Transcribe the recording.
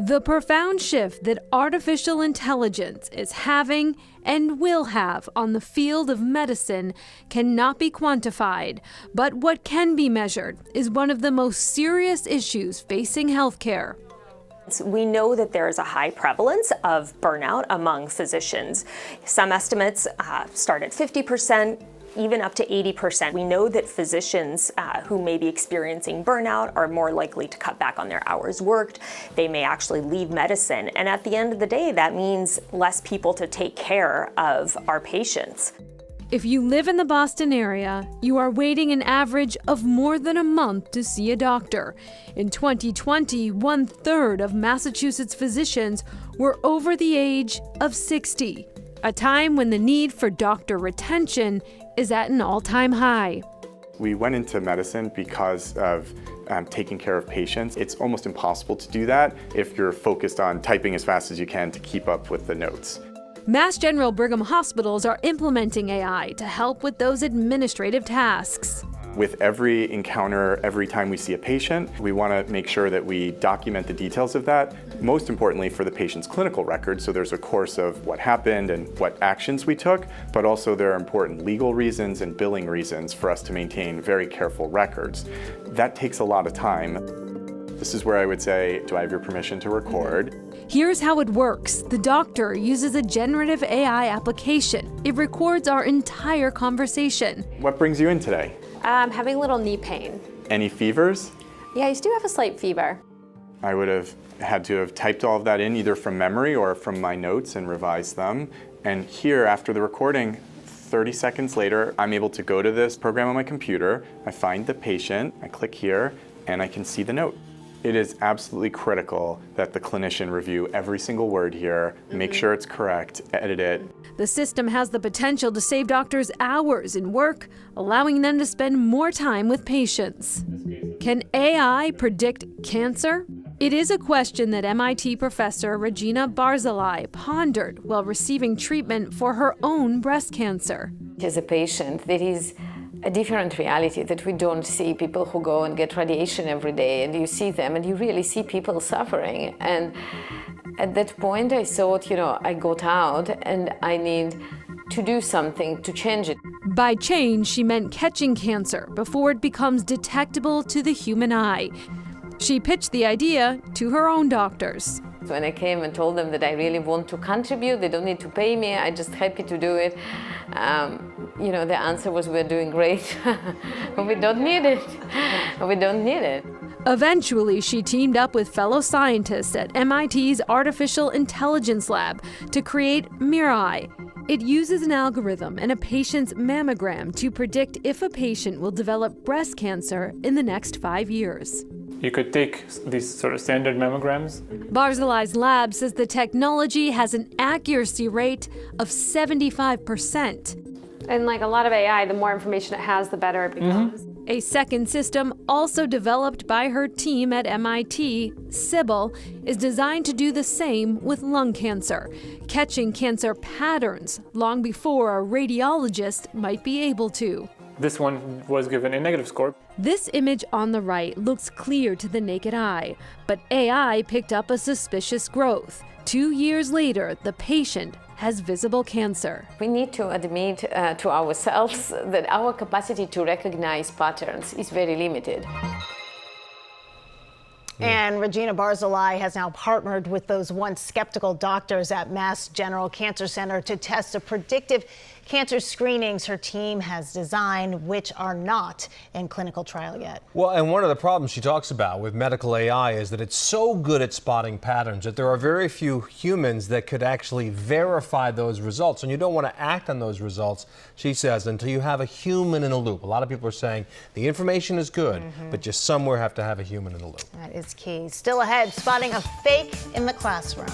The profound shift that artificial intelligence is having and will have on the field of medicine cannot be quantified, but what can be measured is one of the most serious issues facing healthcare. We know that there is a high prevalence of burnout among physicians. Some estimates start at 50%. Even up to 80%. We know that physicians who may be experiencing burnout are more likely to cut back on their hours worked. They may actually leave medicine. And at the end of the day, that means less people to take care of our patients. If you live in the Boston area, you are waiting an average of more than a month to see a doctor. In 2020, 1/3 of Massachusetts physicians were over the age of 60, a time when the need for doctor retention is at an all-time high. We went into medicine because of taking care of patients. It's almost impossible to do that if you're focused on typing as fast as you can to keep up with the notes. Mass General Brigham hospitals are implementing AI to help with those administrative tasks. With every encounter, every time we see a patient, we want to make sure that we document the details of that, most importantly for the patient's clinical record, so there's a course of what happened and what actions we took, but also there are important legal reasons and billing reasons for us to maintain very careful records. That takes a lot of time. This is where I would say, do I have your permission to record? Here's how it works. The doctor uses a generative AI application. It records our entire conversation. What brings you in today? I'm having a little knee pain. Any fevers? Yeah, I do have a slight fever. I would have had to have typed all of that in either from memory or from my notes and revised them. And here, after the recording, 30 seconds later, I'm able to go to this program on my computer, I find the patient, I click here, and I can see the note. It is absolutely critical that the clinician review every single word here, make sure it's correct, edit it. The system has the potential to save doctors hours in work, allowing them to spend more time with patients. Can AI predict cancer? It is a question that MIT professor Regina Barzilai pondered while receiving treatment for her own breast cancer. As a patient, there is a different reality that we don't see. People who go and get radiation every day, and you see them and you really see people suffering. And at that point I thought, I got out and I need to do something to change it. By change, she meant catching cancer before it becomes detectable to the human eye. She pitched the idea to her own doctors. When I came and told them that I really want to contribute, they don't need to pay me, I'm just happy to do it. The answer was, we're doing great. We don't need it. We don't need it. Eventually, she teamed up with fellow scientists at MIT's Artificial Intelligence Lab to create MirEye. It uses an algorithm and a patient's mammogram to predict if a patient will develop breast cancer in the next 5 years. You could take these sort of standard mammograms. Barzilai's lab says the technology has an accuracy rate of 75%. And like a lot of AI, the more information it has, the better it becomes. A second system, also developed by her team at MIT, Sybil, is designed to do the same with lung cancer, catching cancer patterns long before a radiologist might be able to. This one was given a negative score. This image on the right looks clear to the naked eye, but AI picked up a suspicious growth. 2 years later, the patient has visible cancer. We need to admit to ourselves that our capacity to recognize patterns is very limited. And Regina Barzilai has now partnered with those once skeptical doctors at Mass General Cancer Center to test the predictive cancer screenings her team has designed, which are not in clinical trial yet. Well, and one of the problems she talks about with medical AI is that it's so good at spotting patterns that there are very few humans that could actually verify those results. And you don't want to act on those results, she says, until you have a human in the loop. A lot of people are saying the information is good, but you somewhere have to have a human in the loop. That is key. Still ahead, spotting a fake in the classroom.